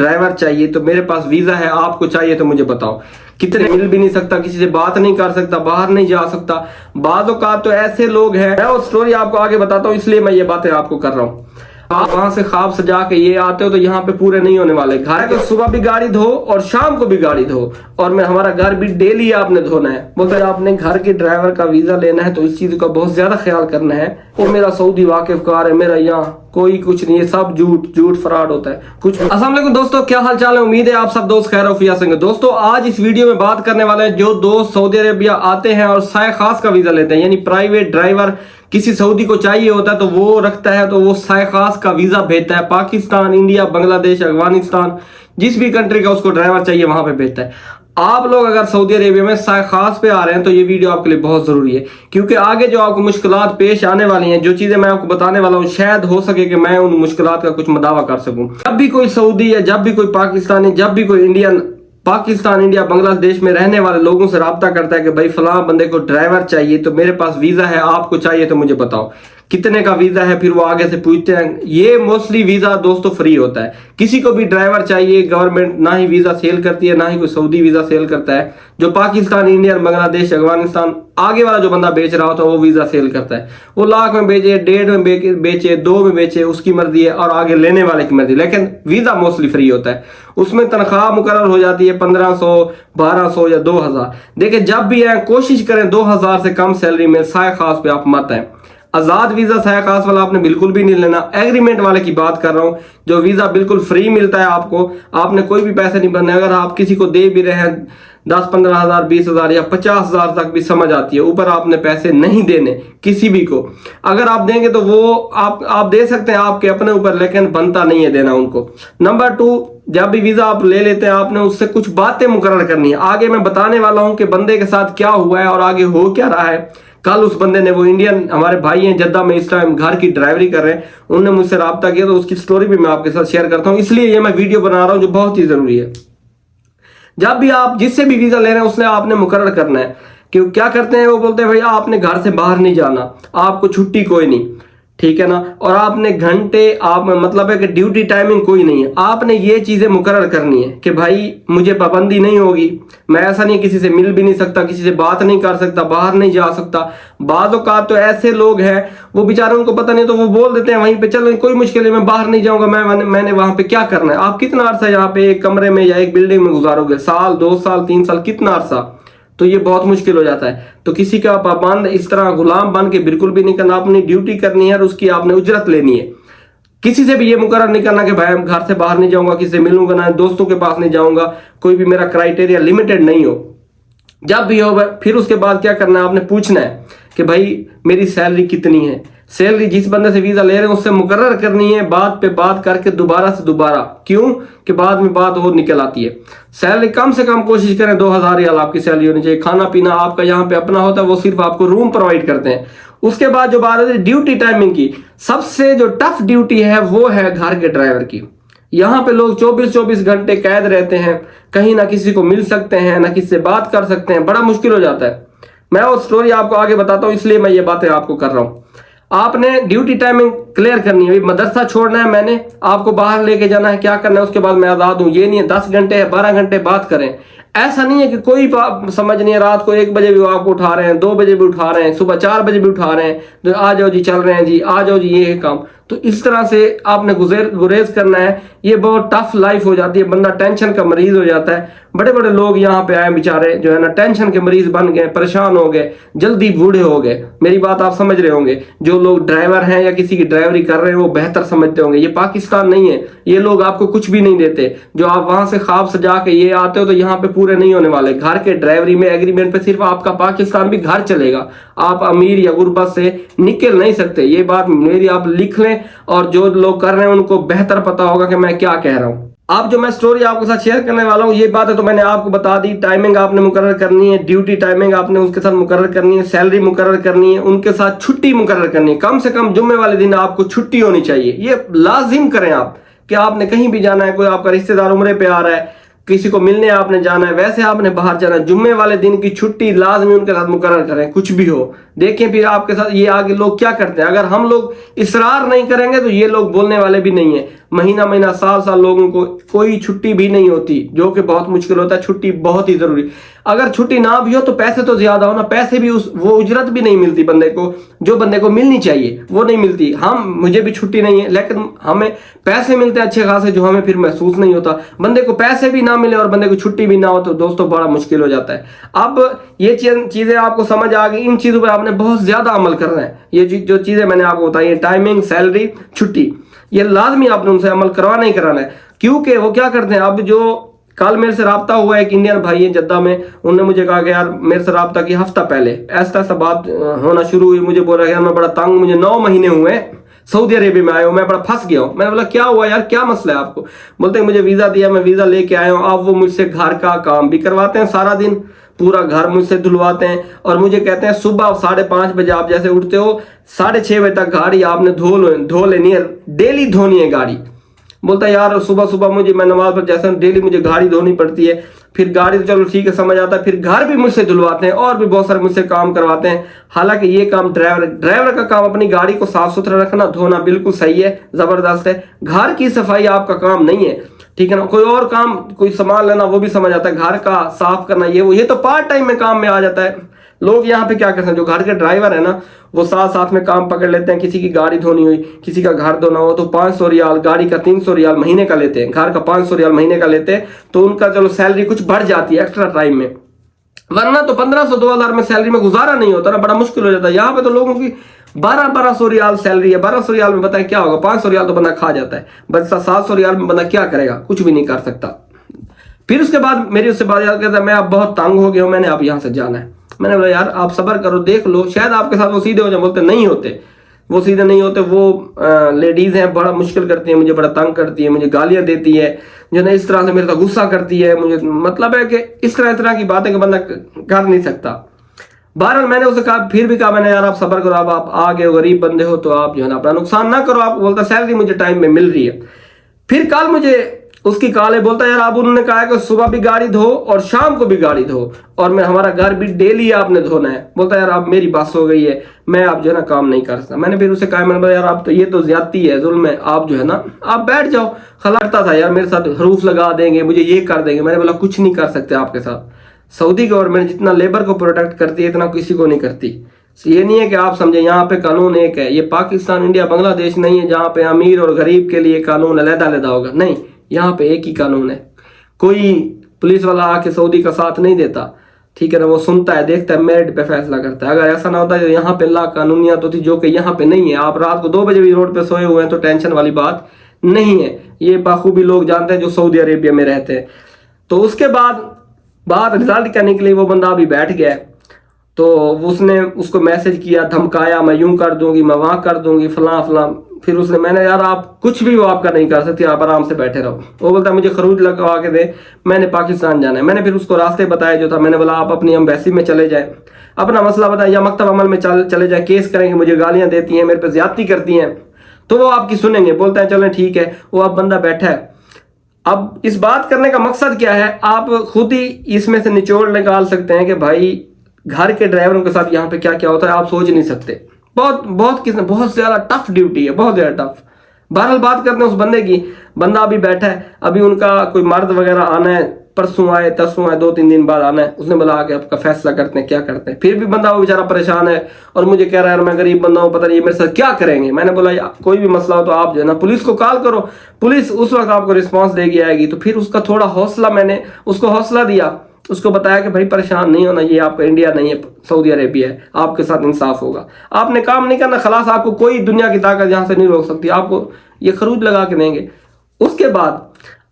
Driver चाहिए तो मेरे पास वीजा है, आपको चाहिए तो मुझे बताओ। कितने मिल भी नहीं सकता, किसी से बात नहीं कर सकता, बाहर नहीं जा सकता। बाज़ औक़ात तो ऐसे लोग हैं, मैं वो स्टोरी आपको आगे बताता हूँ, इसलिए मैं ये बातें आपको कर रहा हूँ। आप वहां से ख्वाब सजा के ये आते हो तो यहाँ पे पूरे नहीं होने वाले। घर को सुबह भी गाड़ी धो और शाम को भी गाड़ी धो, और मैं हमारा घर भी डेली आपने धोना है। बोलते आपने घर के ड्राइवर का वीजा लेना है तो इस चीज का बहुत ज्यादा ख्याल करना है। वो मेरा सऊदी वाकिफकार है, मेरा यहाँ कोई कुछ नहीं है, सब झूठ फ्रॉड होता है कुछ। अस्सलाम वालेकुम दोस्तों, क्या हाल चाल है? उम्मीद है आप सब दोस्त खैर वफिया से। दोस्तों आज इस वीडियो में बात करने वाले हैं जो दोस्त सऊदी अरेबिया आते हैं और साय खास का वीजा लेते हैं, यानी प्राइवेट ड्राइवर किसी सऊदी को चाहिए होता है तो वो रखता है, तो वो साय खास का वीजा भेजता है। पाकिस्तान, इंडिया, बांग्लादेश, अफगानिस्तान, जिस भी कंट्री का उसको ड्राइवर चाहिए वहां पे भेजता है। आप लोग अगर सऊदी अरेबिया में साय खास पे आ रहे हैं तो ये वीडियो आपके लिए बहुत जरूरी है, क्योंकि आगे जो आपको मुश्किलात पेश आने वाली हैं, जो चीजें मैं आपको बताने वाला हूँ, शायद हो सके कि मैं उन मुश्किलात का कुछ मदावा कर सकूं। जब भी कोई सऊदी या जब भी कोई पाकिस्तानी, जब भी कोई इंडियन पाकिस्तान, इंडिया, बांग्लादेश में रहने वाले लोगों से राब्ता करता है कि भाई फलां बंदे को ड्राइवर चाहिए तो मेरे पास वीजा है, आपको चाहिए तो मुझे बताओ कितने का वीजा है, फिर वो आगे से पूछते हैं। ये मोस्टली वीजा दोस्तों फ्री होता है। किसी को भी ड्राइवर चाहिए, गवर्नमेंट ना ही वीजा सेल करती है, ना ही कोई सऊदी वीजा सेल करता है। जो पाकिस्तान, इंडिया, बांग्लादेश, अफगानिस्तान आगे वाला जो बंदा बेच रहा होता है वो वीजा सेल करता है। वो लाख में बेचे, 1.5 में बेचे, 2 में बेचे, उसकी मर्जी है और आगे लेने वाले की मर्जी। लेकिन वीजा मोस्टली फ्री होता है। उसमें तनख्वाह मुकर्रर हो जाती है 1500, 1200 या 2000। देखिए जब भी है कोशिश करें 2000 से कम सैलरी में साय खास पे आप मत आए। आजाद वीजा साय खास वाला आपने बिल्कुल भी नहीं लेना। एग्रीमेंट वाले की बात कर रहा हूं, जो वीजा बिल्कुल फ्री मिलता है आपको, आपने कोई भी पैसे नहीं भरने। अगर आप किसी को दे भी रहे हैं 10-15 हजार, 20 हजार या 50 हजार तक भी समझ आती है, ऊपर आपने पैसे नहीं देने किसी भी को। अगर आप देंगे तो वो आप दे सकते हैं आपके अपने ऊपर, लेकिन बनता नहीं है देना उनको। नंबर 2, जब भी वीजा आप ले लेते हैं आपने उससे कुछ बातें मुकर्रर करनी है। आगे मैं बताने वाला हूं कि बंदे के साथ क्या हुआ है और आगे हो क्या रहा है। कल उस बंदे ने, वो इंडियन हमारे भाई हैं जद्दा में, इस टाइम घर की ड्राइवरी कर रहे हैं, उन्होंने मुझसे राब्ता किया तो उसकी स्टोरी भी मैं आपके साथ शेयर करता हूं। इसलिए ये मैं वीडियो बना रहा हूं जो बहुत ही जरूरी है। जब भी आप जिससे भी वीजा ले रहे हैं उसने आपने मुकर्रर करना है कि क्या करते हैं, वो बोलते हैं भाई आपने घर से बाहर नहीं जाना, आपको छुट्टी कोई नहीं, ठीक है ना, और आपने घंटे, आप मतलब है कि ड्यूटी टाइमिंग कोई नहीं है। आपने ये चीजें मुकर्रर करनी है कि भाई मुझे पाबंदी नहीं होगी, मैं ऐसा नहीं किसी से मिल भी नहीं सकता, किसी से बात नहीं कर सकता, बाहर नहीं जा सकता। बाज़ औक़ात तो ऐसे लोग हैं वो बेचारे, उनको पता नहीं तो वो बोल देते हैं वहीं पे, चलो कोई मुश्किल नहीं, मैं बाहर नहीं जाऊंगा, मैंने वहां पे क्या करना है। आप कितना अरसा यहाँ पे एक कमरे में या एक बिल्डिंग में गुजारोगे? साल, 2 साल, 3 साल, कितना अरसा? तो ये बहुत मुश्किल हो जाता है। तो किसी का पाबंद इस तरह गुलाम बन के बिल्कुल भी नहीं करना। अपनी ड्यूटी करनी है और उसकी आपने उजरत लेनी है। किसी से भी ये मुकर्रर नहीं करना कि भाई हम घर से बाहर नहीं जाऊंगा, किसी से मिलूंगा ना, दोस्तों के पास नहीं जाऊंगा, कोई भी मेरा क्राइटेरिया लिमिटेड नहीं हो। जब भी हो फिर उसके बाद क्या करना है, आपने पूछना है कि भाई मेरी सैलरी कितनी है। सैलरी जिस बंदे से वीजा ले रहे हैं उससे मुकर्रर करनी है, बात पे बात करके दोबारा से दोबारा। क्यों कि बाद में बात और निकल आती है। सैलरी कम से कम कोशिश करें 2000 रियाल आपकी सैलरी होनी चाहिए। खाना पीना आपका यहाँ पे अपना होता है, वो सिर्फ आपको रूम प्रोवाइड करते हैं। उसके बाद जो बात है ड्यूटी टाइमिंग की, सबसे जो टफ ड्यूटी है वो है घर के ड्राइवर की। यहाँ पे लोग 24-24 घंटे कैद रहते हैं, कहीं ना किसी को मिल सकते हैं, ना किसी से बात कर सकते हैं, बड़ा मुश्किल हो जाता है। मैं वो स्टोरी आपको आगे बताता हूँ, इसलिए मैं ये बातें आपको कर रहा हूँ। आपने ड्यूटी टाइमिंग क्लियर करनी है। मदरसा छोड़ना है मैंने, आपको बाहर लेके जाना है, क्या करना है, उसके बाद मैं आजाद हूँ। ये नहीं है 10 घंटे 12 घंटे बात करें। ऐसा नहीं है कि कोई समझ नहीं है, रात को 1 बजे भी आपको उठा रहे हैं, 2 बजे भी उठा रहे हैं, सुबह 4 बजे भी उठा रहे हैं, तो आ जाओ जी, चल रहे हैं जी, आ जाओ जी, ये है काम। तो इस तरह से आपने गुरेज करना है। ये बहुत टफ लाइफ हो जाती है, बंदा टेंशन का मरीज हो जाता है। बड़े बड़े लोग यहाँ पे आए बेचारे जो है ना, टेंशन के मरीज बन गए, परेशान हो गए, जल्दी बूढ़े हो गए। मेरी बात आप समझ रहे होंगे। जो लोग ड्राइवर हैं या किसी की ड्राइवरी कर रहे हैं वो बेहतर समझते होंगे। ये पाकिस्तान नहीं है, ये लोग आपको कुछ भी नहीं देते। जो आप वहां से ख्वाब सजा के ये आते हो तो यहाँ पे पूरे नहीं होने वाले। घर के ड्राइवरी में एग्रीमेंट पे सिर्फ आपका पाकिस्तान भी घर चलेगा, आप अमीर या गुर्बत से निकल नहीं सकते। ये बात मेरी आप लिख लें, और जो लोग कर रहे हैं उनको बेहतर पता होगा कि मैं क्या कह रहा हूं। अब जो मैं स्टोरी आपके साथ शेयर करने वाला हूं, ये बात है तो मैंने आपको बता दी। टाइमिंग आपने मुकर्रर करनी है, ड्यूटी टाइमिंग आपने उसके साथ मुकर्रर करनी है, सैलरी मुकर्रर करनी है, उनके साथ छुट्टी मुकर्रर करनी है। कम से कम जुम्मे वाले दिन आपको छुट्टी होनी चाहिए। ये लाजिम करें आप कि आपने कहीं भी जाना है, कोई आपका रिश्तेदार उम्रे पे आ रहा है, किसी को मिलने आपने जाना है, वैसे आपने बाहर जाना है, जुम्मे वाले दिन की छुट्टी लाजमी उनके साथ मुकर्रर करें, कुछ भी हो। देखें फिर आपके साथ ये आगे लोग क्या करते हैं। अगर हम लोग इसरार नहीं करेंगे तो ये लोग बोलने वाले भी नहीं है। महीना महीना साल साल लोगों को कोई छुट्टी भी नहीं होती, जो कि बहुत मुश्किल होता है। छुट्टी बहुत ही जरूरी। अगर छुट्टी ना भी हो तो पैसे तो ज्यादा हो ना, पैसे भी वो उजरत भी नहीं मिलती बंदे को, जो बंदे को मिलनी चाहिए वो नहीं मिलती। मुझे भी छुट्टी नहीं है, लेकिन हमें पैसे मिलते हैं अच्छे खासे, जो हमें फिर महसूस नहीं होता। बंदे को पैसे भी ना मिले और बंदे को छुट्टी भी ना हो तो दोस्तों बड़ा मुश्किल हो जाता है। अब ये चीजें आपको समझ आ गई, इन चीजों पर आपने बहुत ज्यादा अमल करना है। ये जो चीजें मैंने आपको बताई, टाइमिंग, सैलरी, छुट्टी, ये लाजमी आपने उनसे अमल करवाना ही कराना है। क्योंकि वो क्या करते हैं, अब जो कल मेरे से राब्ता हुआ है, एक इंडियन भाई है जद्दा में, उन्होंने मुझे कहा कि यार मेरे से राब्ता की हफ्ता पहले ऐसा बात होना शुरू हुई। मुझे बोला यार मैं बड़ा तंग, मुझे 9 महीने हुए सऊदी अरेबिया में आया हूँ, मैं बड़ा फंस गया हूँ। मैंने बोला क्या हुआ यार, क्या मसला है आपको? बोलते हैं मुझे वीजा दिया, मैं वीजा लेके आया हूँ। अब वो मुझसे घर का काम भी करवाते हैं, सारा दिन पूरा घर मुझसे धुलवाते हैं, और मुझे कहते हैं सुबह 5:30 बजे आप जैसे उठते हो, 6:30 बजे तक गाड़ी आपने धो लेनी है, डेली धोनी है गाड़ी। बोलता है यार सुबह सुबह मैं नमाज पर जैसे डेली मुझे गाड़ी धोनी पड़ती है। फिर गाड़ी तो चलो ठीक है समझ आता है, फिर घर भी मुझसे धुलवाते हैं और भी बहुत सारे मुझसे काम करवाते हैं। हालांकि ये काम ड्राइवर का काम, अपनी गाड़ी को साफ सुथरा रखना, धोना बिल्कुल सही है, जबरदस्त है। घर की सफाई आपका काम नहीं है, ठीक है ना। कोई और काम, कोई सामान लेना वो भी समझ आता है, घर का साफ करना ये तो पार्ट टाइम में काम में आ जाता है। लोग यहाँ पे क्या करते हैं, जो घर के ड्राइवर है ना, वो साथ में काम पकड़ लेते हैं। किसी की गाड़ी धोनी हुई, किसी का घर धोना हो तो 500 रियाल, गाड़ी का 300 रियाल महीने का लेते हैं, घर का 500 रियाल महीने का लेते हैं। तो उनका चलो सैलरी कुछ बढ़ जाती है एक्स्ट्रा टाइम में, वरना तो 1500-2000 में सैलरी में गुजारा नहीं होता ना, बड़ा मुश्किल हो जाता है। यहाँ पे तो लोगों की 1200 रियाल सैलरी है। 1200 रियाल में बताएं क्या होगा, 500 रियाल तो बंदा खा जाता है, बचता 700 रियाल में बंदा क्या करेगा, कुछ भी नहीं कर सकता। फिर उसके बाद मेरी उससे बात याद करता है, मैं अब बहुत तंग हो गया हूँ, मैंने अब यहाँ से जाना है। मैंने बोला यार आप सब्र करो, देख लो, शायद आपके साथ वो सीधे हो जाए। बोलते नहीं होते, वो सीधे नहीं होते। वो लेडीज हैं, बड़ा मुश्किल करती है, मुझे बड़ा तंग करती है, मुझे गालियां देती है, जो ना इस तरह से मेरे साथ गुस्सा करती है। मुझे मतलब है कि इस तरह की बातें कि बंदा कर नहीं सकता। बहरहाल मैंने उसे कहा, फिर भी कहा मैंने यार आप सब्र करो, अब आप आ गए हो, गरीब बंदे हो, तो आप जो है ना अपना नुकसान ना करो। आप बोलता सैलरी मुझे टाइम में मिल रही है। फिर कल मुझे उसकी कॉल है, बोलता यार अब उन्होंने कहा है कि सुबह भी गाड़ी धो और शाम को भी गाड़ी धो, और मैं हमारा घर भी डेली आपने धोना है। बोलता यार अब मेरी बस हो गई है, मैं आप जो है ना काम नहीं कर सकता। मैंने फिर उसे कहा, मैंने बोला यार आप तो ये तो ज्यादती है, जुल्म है, आप जो है ना आप बैठ जाओ। खलटता था यार, मेरे साथ हरूफ लगा देंगे, मुझे ये कर देंगे। मैंने बोला कुछ नहीं कर सकते आपके साथ। सऊदी गवर्नमेंट जितना लेबर को प्रोटेक्ट करती है इतना किसी को नहीं करती। ये नहीं है कि आप समझे यहाँ पे कानून एक है, ये पाकिस्तान, इंडिया, बांग्लादेश नहीं है जहाँ पे अमीर और गरीब के लिए कानून अलग-अलग होगा। नहीं, यहाँ पे एक ही कानून है। कोई पुलिस वाला आके सऊदी का साथ नहीं देता, ठीक है ना, वो सुनता है, देखता है, मेरिट पे फैसला करता है। अगर ऐसा ना होता है, यहाँ पे ला कानूनियत होती जो कि यहाँ पे नहीं है। आप रात को 2 बजे भी रोड पे सोए हुए हैं तो टेंशन वाली बात नहीं है, ये बाखूबी लोग जानते हैं जो सऊदी अरेबिया में रहते हैं। तो उसके बाद बात रिजल्ट क्या निकली, वो बंदा अभी बैठ गया, तो उसने उसको मैसेज किया, धमकाया, मैं यूं कर दूंगी, मैं वहां कर दूंगी, फलां। फिर उसने, मैंने यार आप कुछ भी वो आपका नहीं कर सकती, आप आराम से बैठे रहो। वो बोलता मुझे खरूज लगवा के दे, मैंने पाकिस्तान जाना है। मैंने फिर उसको रास्ते बताए जो था। मैंने बोला आप अपनी एम्बेसी में चले जाए, अपना मसला बताए, या मकतब अमल में चले जाए, केस करेंगे, मुझे गालियां देती हैं, मेरे पे ज्यादती करती हैं, तो वो आपकी सुनेंगे। बोलता है चलें ठीक है। वो अब बंदा बैठा है। अब इस बात करने का मकसद क्या है, आप खुद ही इसमें से निचोड़ निकाल सकते हैं कि भाई घर के ड्राइवरों के साथ यहाँ पे क्या क्या होता है, आप सोच नहीं सकते। बहुत ज्यादा टफ ड्यूटी है, बहुत ज्यादा टफ। बहरहाल बात करते हैं उस बंदे की। बंदा अभी बैठा है, अभी उनका कोई मर्द वगैरह आना है, परसों आए, तरसों आए, 2-3 दिन बाद आना है। उसने बोला आके आपका फैसला करते हैं, क्या करते हैं। फिर भी बंदा वो बेचारा परेशान है और मुझे कह रहा है मैं गरीब बंदा हूँ, पता नहीं मेरे साथ क्या करेंगे। मैंने बोला कोई भी मसला हो तो आप जो है ना पुलिस को कॉल करो, पुलिस उस वक्त आपको रिस्पॉन्स देगी आएगी। तो फिर उसका थोड़ा हौसला, मैंने उसको हौसला दिया, उसको बताया कि भाई परेशान नहीं होना, ये आपका इंडिया नहीं है, सऊदी अरेबिया है, आपके साथ इंसाफ होगा। आपने काम नहीं करना, खलास, आपको कोई दुनिया की ताकत यहाँ से नहीं रोक सकती, आपको ये खरूज लगा के देंगे। उसके बाद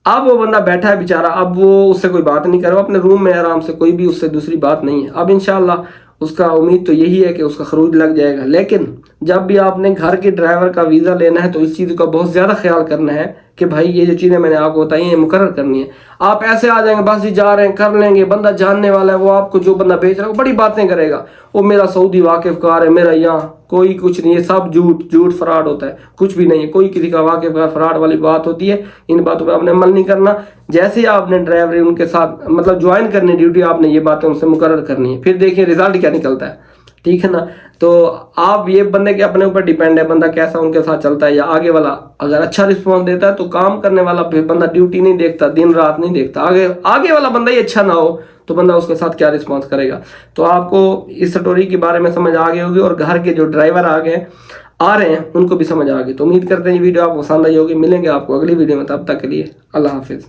अब वो बंदा बैठा है बेचारा, अब वो उससे कोई बात नहीं करे, वो अपने रूम में आराम से, कोई भी उससे दूसरी बात नहीं है। अब इंशाल्लाह उसका उम्मीद तो यही है कि उसका खरूज लग जाएगा। लेकिन जब भी आपने घर के ड्राइवर का वीज़ा लेना है तो इस चीज़ का बहुत ज़्यादा ख्याल करना है کہ بھائی یہ جو چیزیں میں نے آپ کو بتائی ہیں مقرر کرنی ہے. آپ ایسے آ جائیں گے بس جی جا رہے ہیں کر لیں گے, بندہ جاننے والا ہے, وہ آپ کو جو بندہ بیچ رہا ہے وہ بڑی باتیں کرے گا, وہ میرا سعودی واقف کار ہے, میرا یہاں کوئی کچھ نہیں ہے, سب جھوٹ فراڈ ہوتا ہے, کچھ بھی نہیں ہے, کوئی کسی کا واقف کار فراڈ والی بات ہوتی ہے. ان باتوں پہ آپ نے عمل نہیں کرنا. جیسے ہی آپ نے ڈرائیوری ان کے ساتھ مطلب جوائن کرنی ڈیوٹی, آپ نے یہ باتیں ان سے مقرر کرنی ہے, پھر دیکھیں رزلٹ کیا نکلتا ہے. ٹھیک ہے نا. تو آپ یہ بندے کے اپنے اوپر ڈیپینڈ ہے, بندہ کیسا ان کے ساتھ چلتا ہے, یا آگے والا اگر اچھا رسپانس دیتا ہے تو کام کرنے والا پھر بندہ ڈیوٹی نہیں دیکھتا, دن رات نہیں دیکھتا. آگے والا بندہ ہی اچھا نہ ہو تو بندہ اس کے ساتھ کیا رسپانس کرے گا. تو آپ کو اس سٹوری کے بارے میں سمجھ آ گئی ہوگی, اور گھر کے جو ڈرائیور آ رہے ہیں ان کو بھی سمجھ آ گئی. تو امید کرتے ہیں یہ ویڈیو آپ کو پسند آئی ہوگی. ملیں گے آپ کو اگلی ویڈیو میں, تب تک کے لیے اللہ حافظ.